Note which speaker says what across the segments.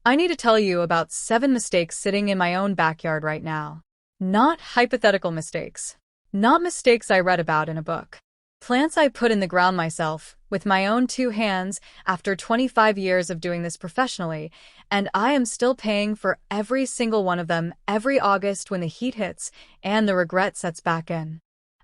Speaker 1: I need to tell you about 7 mistakes sitting in my own backyard right now. Not hypothetical mistakes. Not mistakes I read about in a book. Plants I put in the ground myself, with my own 2 hands, after 25 years of doing this professionally, and I am still paying for every single one of them every August when the heat hits and the regret sets back in.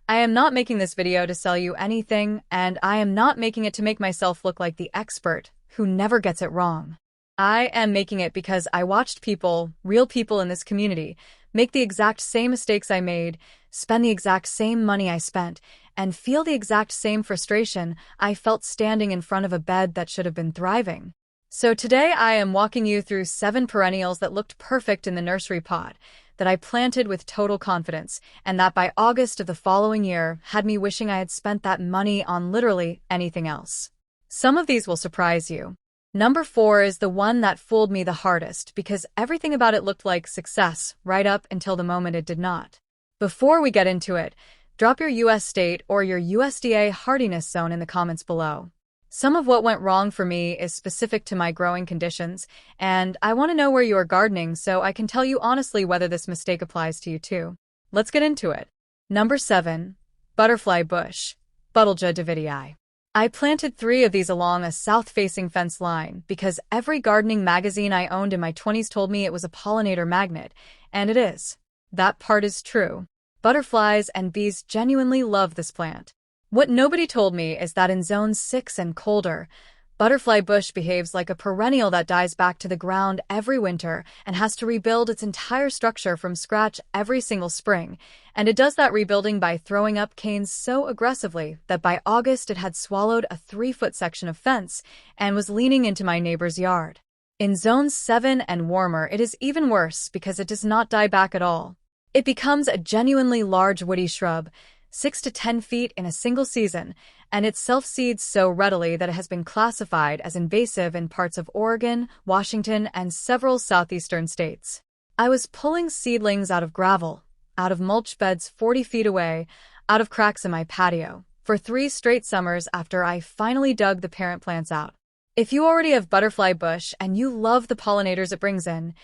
Speaker 1: I am not making this video to sell you anything, and I am not making it to make myself look like the expert who never gets it wrong. I am making it because I watched people, real people in this community, make the exact same mistakes I made, spend the exact same money I spent, and feel the exact same frustration I felt standing in front of a bed that should have been thriving. So today I am walking you through 7 perennials that looked perfect in the nursery pot, that I planted with total confidence, and that by August of the following year had me wishing I had spent that money on literally anything else. Some of these will surprise you. Number 4 is the one that fooled me the hardest because everything about it looked like success right up until the moment it did not. Before we get into it, drop your US state or your USDA hardiness zone in the comments below. Some of what went wrong for me is specific to my growing conditions, and I want to know where you are gardening so I can tell you honestly whether this mistake applies to you too. Let's get into it. Number 7. Butterfly bush, Buddleja davidii. I planted 3 of these along a south-facing fence line because every gardening magazine I owned in my 20s told me it was a pollinator magnet, and it is. That part is true. Butterflies and bees genuinely love this plant. What nobody told me is that in zones 6 and colder, butterfly bush behaves like a perennial that dies back to the ground every winter and has to rebuild its entire structure from scratch every single spring, and it does that rebuilding by throwing up canes so aggressively that by August it had swallowed a 3-foot section of fence and was leaning into my neighbor's yard. In zones 7 and warmer it is even worse because it does not die back at all. It becomes a genuinely large woody shrub, 6 to 10 feet in a single season, and it self-seeds so readily that it has been classified as invasive in parts of Oregon, Washington, and several southeastern states. I was pulling seedlings out of gravel, out of mulch beds 40 feet away, out of cracks in my patio, for 3 straight summers after I finally dug the parent plants out. If you already have butterfly bush and you love the pollinators it brings in,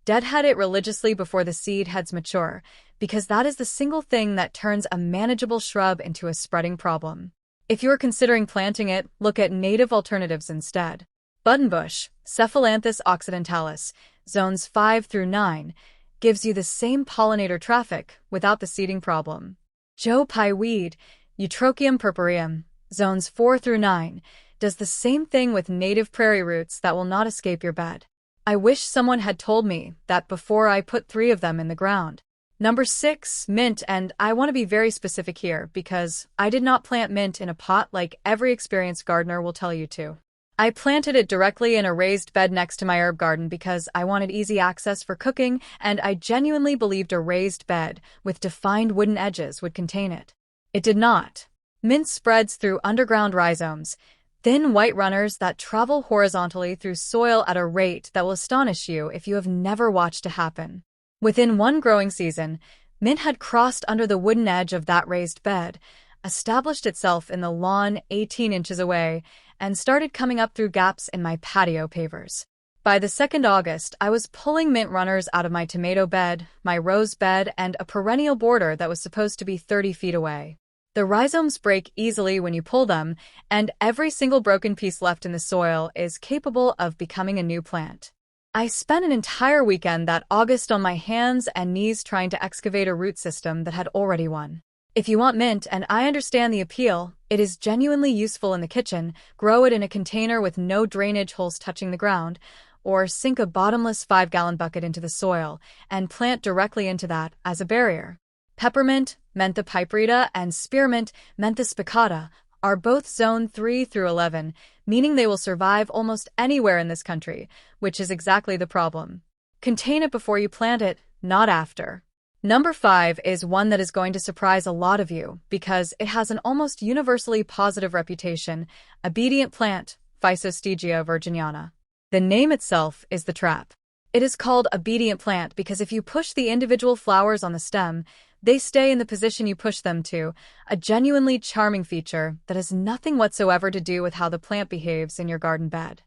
Speaker 1: deadhead it religiously before the seed heads mature, because that is the single thing that turns a manageable shrub into a spreading problem. If you are considering planting it, look at native alternatives instead. Buttonbush, Cephalanthus occidentalis, zones 5 through 9, gives you the same pollinator traffic without the seeding problem. Joe Pye weed, Eutrochium purpureum, zones 4 through 9, does the same thing with native prairie roots that will not escape your bed. I wish someone had told me that before I put 3 of them in the ground. Number 6, mint, and I want to be very specific here because I did not plant mint in a pot like every experienced gardener will tell you to. I planted it directly in a raised bed next to my herb garden because I wanted easy access for cooking, and I genuinely believed a raised bed with defined wooden edges would contain it. It did not. Mint spreads through underground rhizomes, thin white runners that travel horizontally through soil at a rate that will astonish you if you have never watched it happen. Within 1 growing season, mint had crossed under the wooden edge of that raised bed, established itself in the lawn 18 inches away, and started coming up through gaps in my patio pavers. By the 2nd August, I was pulling mint runners out of my tomato bed, my rose bed, and a perennial border that was supposed to be 30 feet away. The rhizomes break easily when you pull them, and every single broken piece left in the soil is capable of becoming a new plant. I spent an entire weekend that August on my hands and knees trying to excavate a root system that had already won. If you want mint, and I understand the appeal, it is genuinely useful in the kitchen, grow it in a container with no drainage holes touching the ground, or sink a bottomless 5-gallon bucket into the soil and plant directly into that as a barrier. Peppermint, Mentha piperita, and spearmint, Mentha spicata, are both zone 3 through 11, meaning they will survive almost anywhere in this country, which is exactly the problem. Contain it before you plant it, not after. Number 5 is one that is going to surprise a lot of you because it has an almost universally positive reputation, obedient plant, Physostegia virginiana. The name itself is the trap. It is called obedient plant because if you push the individual flowers on the stem, they stay in the position you push them to, a genuinely charming feature that has nothing whatsoever to do with how the plant behaves in your garden bed.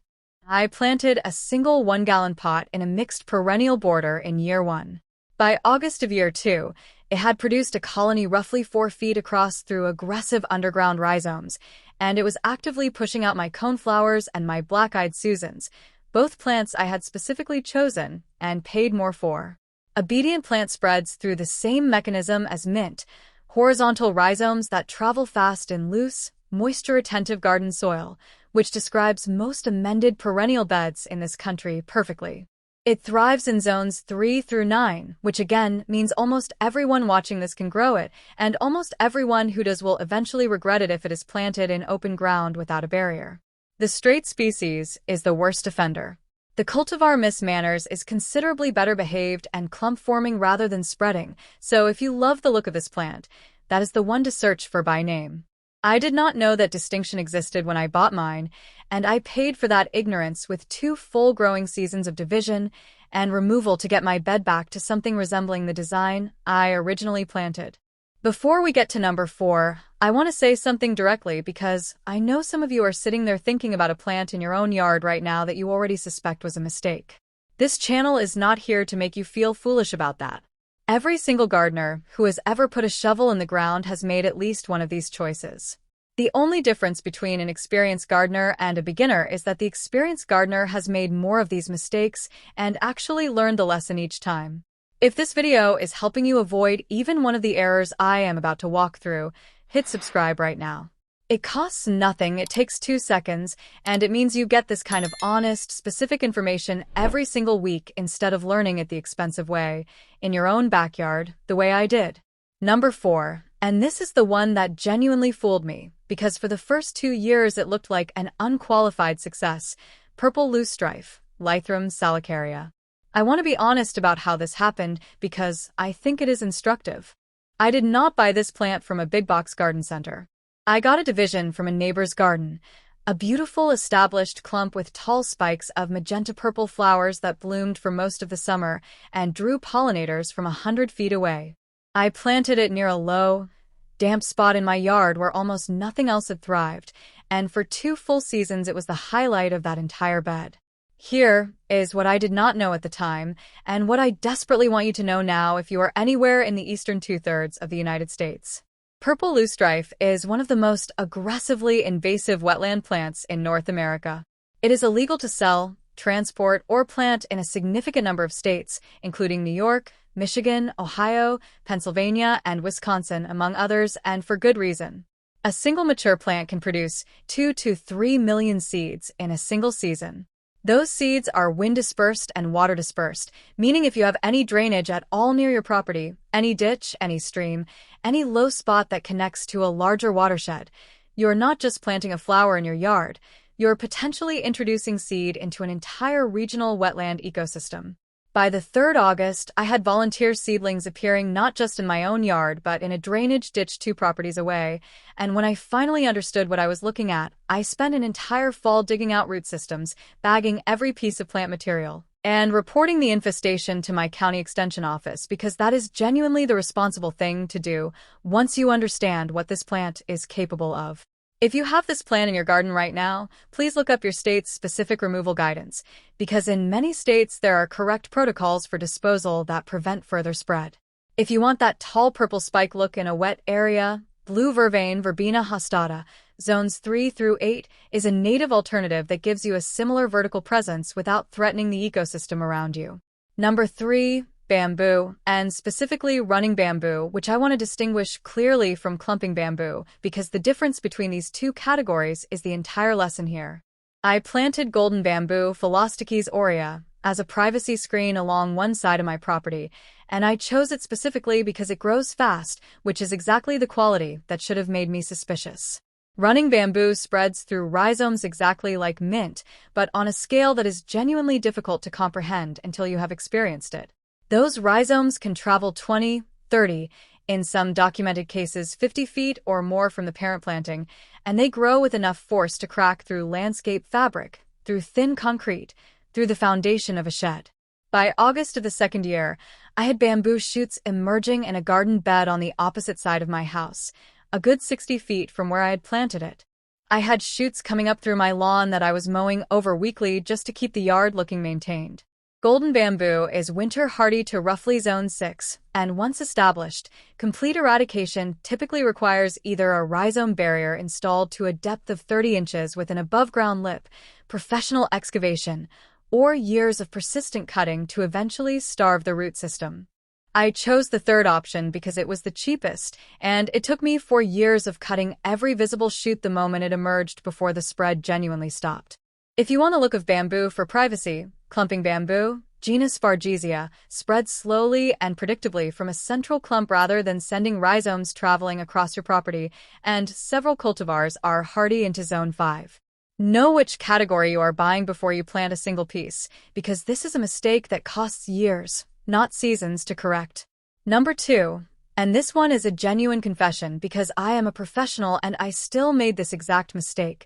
Speaker 1: I planted a single 1-gallon pot in a mixed perennial border in year 1. By August of year 2, it had produced a colony roughly 4 feet across through aggressive underground rhizomes, and it was actively pushing out my coneflowers and my black-eyed Susans, both plants I had specifically chosen and paid more for. Obedient plant spreads through the same mechanism as mint, horizontal rhizomes that travel fast in loose, moisture-retentive garden soil, which describes most amended perennial beds in this country perfectly. It thrives in zones 3 through 9, which again means almost everyone watching this can grow it, and almost everyone who does will eventually regret it if it is planted in open ground without a barrier. The straight species is the worst offender. The cultivar Miss Manners is considerably better behaved and clump-forming rather than spreading, so if you love the look of this plant, that is the one to search for by name. I did not know that distinction existed when I bought mine, and I paid for that ignorance with 2 full growing seasons of division and removal to get my bed back to something resembling the design I originally planted. Before we get to number 4, I want to say something directly because I know some of you are sitting there thinking about a plant in your own yard right now that you already suspect was a mistake. This channel is not here to make you feel foolish about that. Every single gardener who has ever put a shovel in the ground has made at least one of these choices. The only difference between an experienced gardener and a beginner is that the experienced gardener has made more of these mistakes and actually learned the lesson each time. If this video is helping you avoid even one of the errors I am about to walk through, hit subscribe right now. It costs nothing, it takes 2 seconds, and it means you get this kind of honest, specific information every single week instead of learning it the expensive way, in your own backyard, the way I did. Number 4, and this is the one that genuinely fooled me, because for the first 2 years it looked like an unqualified success: purple loosestrife, Lythrum salicaria. I want to be honest about how this happened because I think it is instructive. I did not buy this plant from a big box garden center. I got a division from a neighbor's garden, a beautiful established clump with tall spikes of magenta-purple flowers that bloomed for most of the summer and drew pollinators from 100 feet away. I planted it near a low, damp spot in my yard where almost nothing else had thrived, and for 2 full seasons it was the highlight of that entire bed. Here is what I did not know at the time, and what I desperately want you to know now if you are anywhere in the eastern 2/3 of the United States. Purple loosestrife is one of the most aggressively invasive wetland plants in North America. It is illegal to sell, transport, or plant in a significant number of states, including New York, Michigan, Ohio, Pennsylvania, and Wisconsin, among others, and for good reason. A single mature plant can produce 2 to 3 million seeds in a single season. Those seeds are wind-dispersed and water-dispersed, meaning if you have any drainage at all near your property, any ditch, any stream, any low spot that connects to a larger watershed, you're not just planting a flower in your yard, you're potentially introducing seed into an entire regional wetland ecosystem. By the 3rd August, I had volunteer seedlings appearing not just in my own yard but in a drainage ditch 2 properties away, and when I finally understood what I was looking at, I spent an entire fall digging out root systems, bagging every piece of plant material, and reporting the infestation to my county extension office because that is genuinely the responsible thing to do once you understand what this plant is capable of. If you have this plant in your garden right now, please look up your state's specific removal guidance, because in many states there are correct protocols for disposal that prevent further spread. If you want that tall purple spike look in a wet area, blue vervain Verbena hostata, zones 3 through 8, is a native alternative that gives you a similar vertical presence without threatening the ecosystem around you. Number 3. Bamboo, and specifically running bamboo, which I want to distinguish clearly from clumping bamboo, because the difference between these 2 categories is the entire lesson here. I planted golden bamboo, Philostachys aurea, as a privacy screen along one side of my property, and I chose it specifically because it grows fast, which is exactly the quality that should have made me suspicious. Running bamboo spreads through rhizomes exactly like mint, but on a scale that is genuinely difficult to comprehend until you have experienced it. Those rhizomes can travel 20, 30, in some documented cases 50 feet or more from the parent planting, and they grow with enough force to crack through landscape fabric, through thin concrete, through the foundation of a shed. By August of the 2nd year, I had bamboo shoots emerging in a garden bed on the opposite side of my house, a good 60 feet from where I had planted it. I had shoots coming up through my lawn that I was mowing over weekly just to keep the yard looking maintained. Golden bamboo is winter hardy to roughly zone 6, and once established, complete eradication typically requires either a rhizome barrier installed to a depth of 30 inches with an above-ground lip, professional excavation, or years of persistent cutting to eventually starve the root system. I chose the third option because it was the cheapest, and it took me 4 years of cutting every visible shoot the moment it emerged before the spread genuinely stopped. If you want a look of bamboo for privacy, clumping bamboo, genus Fargesia, spreads slowly and predictably from a central clump rather than sending rhizomes traveling across your property, and several cultivars are hardy into zone 5. Know which category you are buying before you plant a single piece, because this is a mistake that costs years, not seasons, to correct. Number 2. And this one is a genuine confession because I am a professional and I still made this exact mistake.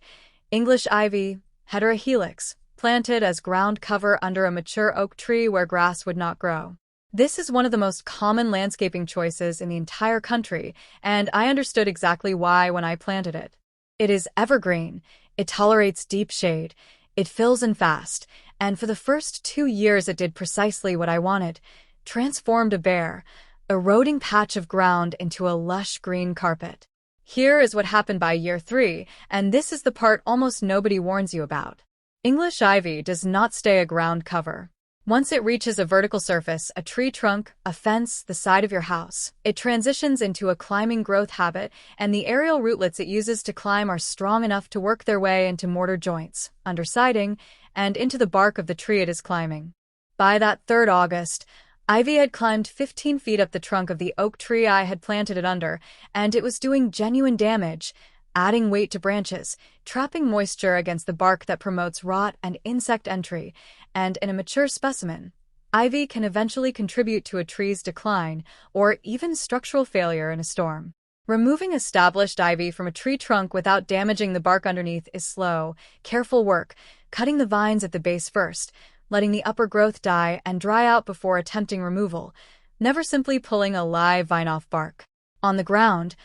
Speaker 1: English ivy, heterohelix, planted as ground cover under a mature oak tree where grass would not grow. This is one of the most common landscaping choices in the entire country, and I understood exactly why when I planted it. It is evergreen, it tolerates deep shade, it fills in fast, and for the first 2 years it did precisely what I wanted, transformed a bare, eroding patch of ground into a lush green carpet. Here is what happened by year 3, and this is the part almost nobody warns you about. English ivy does not stay a ground cover. Once it reaches a vertical surface, a tree trunk, a fence, the side of your house, it transitions into a climbing growth habit, and the aerial rootlets it uses to climb are strong enough to work their way into mortar joints, under siding, and into the bark of the tree it is climbing. By that 3rd August, ivy had climbed 15 feet up the trunk of the oak tree I had planted it under, and it was doing genuine damage, adding weight to branches, trapping moisture against the bark that promotes rot and insect entry, and in a mature specimen, ivy can eventually contribute to a tree's decline or even structural failure in a storm. Removing established ivy from a tree trunk without damaging the bark underneath is slow, careful work, cutting the vines at the base first, letting the upper growth die and dry out before attempting removal, never simply pulling a live vine off bark. On the ground,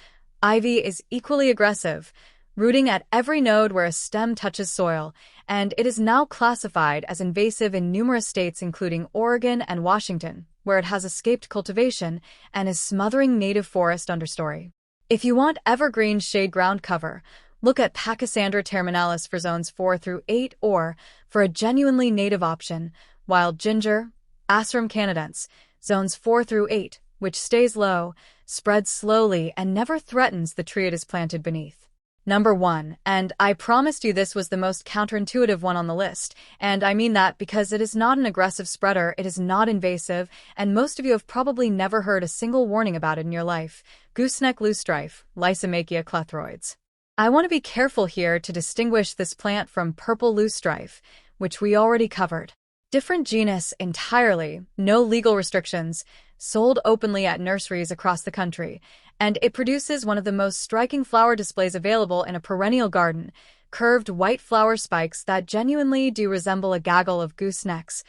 Speaker 1: ivy is equally aggressive, rooting at every node where a stem touches soil, and it is now classified as invasive in numerous states including Oregon and Washington, where it has escaped cultivation and is smothering native forest understory. If you want evergreen shade ground cover, look at Pachysandra terminalis for zones 4 through 8 or, for a genuinely native option, wild ginger, Asarum canadense, zones 4 through 8, which stays low, spreads slowly, and never threatens the tree it is planted beneath. Number 1, and I promised you this was the most counterintuitive one on the list, and I mean that because it is not an aggressive spreader, it is not invasive, and most of you have probably never heard a single warning about it in your life. Gooseneck loosestrife, Lysomachia clethroides. I want to be careful here to distinguish this plant from purple loosestrife, which we already covered. Different genus entirely, no legal restrictions, sold openly at nurseries across the country, and it produces one of the most striking flower displays available in a perennial garden, curved white flower spikes that genuinely do resemble a gaggle of goosenecks,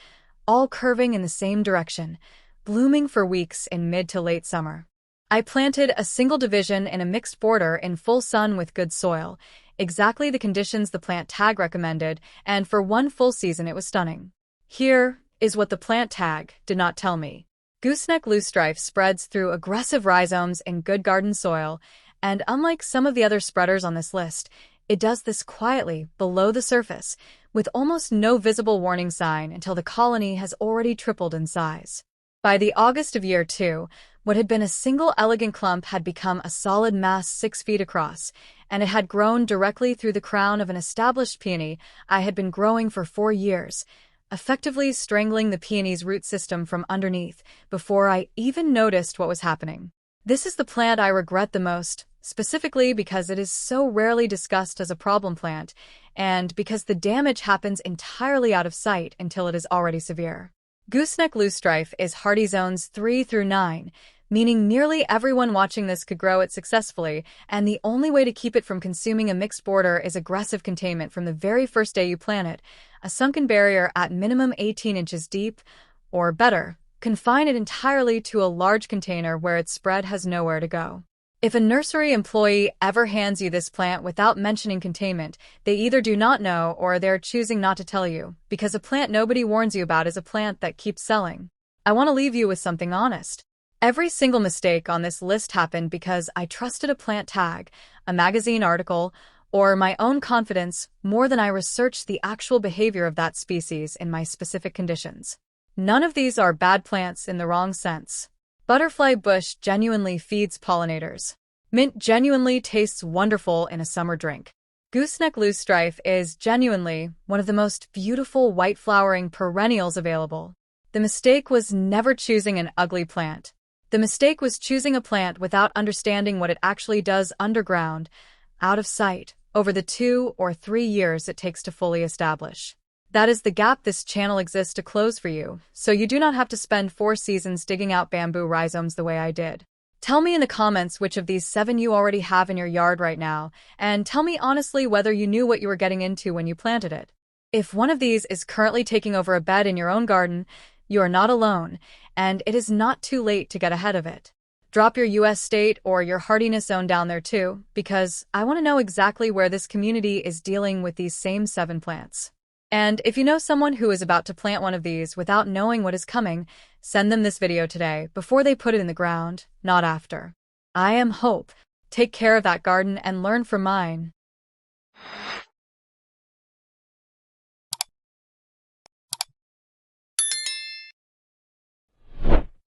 Speaker 1: all curving in the same direction, blooming for weeks in mid to late summer. I planted a single division in a mixed border in full sun with good soil, exactly the conditions the plant tag recommended, and for 1 full season it was stunning. Here is what the plant tag did not tell me. Gooseneck loosestrife spreads through aggressive rhizomes in good garden soil, and unlike some of the other spreaders on this list, it does this quietly, below the surface, with almost no visible warning sign until the colony has already tripled in size. By the August of year 2, what had been a single elegant clump had become a solid mass 6 feet across, and it had grown directly through the crown of an established peony I had been growing for 4 years, effectively strangling the peony's root system from underneath before I even noticed what was happening. This is the plant I regret the most, specifically because it is so rarely discussed as a problem plant, and because the damage happens entirely out of sight until it is already severe. Gooseneck loosestrife is hardy zones 3 through 9, meaning nearly everyone watching this could grow it successfully, and the only way to keep it from consuming a mixed border is aggressive containment from the very first day you plant it, a sunken barrier at minimum 18 inches deep, or better, confine it entirely to a large container where its spread has nowhere to go. If a nursery employee ever hands you this plant without mentioning containment, they either do not know or they're choosing not to tell you, because a plant nobody warns you about is a plant that keeps selling. I want to leave you with something honest. Every single mistake on this list happened because I trusted a plant tag, a magazine article, or my own confidence more than I researched the actual behavior of that species in my specific conditions. None of these are bad plants in the wrong sense. Butterfly bush genuinely feeds pollinators. Mint genuinely tastes wonderful in a summer drink. Gooseneck loosestrife is genuinely one of the most beautiful white-flowering perennials available. The mistake was never choosing an ugly plant. The mistake was choosing a plant without understanding what it actually does underground, out of sight, over the 2 or 3 years it takes to fully establish. That is the gap this channel exists to close for you, so you do not have to spend 4 seasons digging out bamboo rhizomes the way I did. Tell me in the comments which of these 7 you already have in your yard right now, and tell me honestly whether you knew what you were getting into when you planted it. If one of these is currently taking over a bed in your own garden, you are not alone, and it is not too late to get ahead of it. Drop your US state or your hardiness zone down there too, because I want to know exactly where this community is dealing with these same 7 plants. And if you know someone who is about to plant one of these without knowing what is coming, send them this video today before they put it in the ground, not after. I am Hope. Take care of that garden and learn from mine.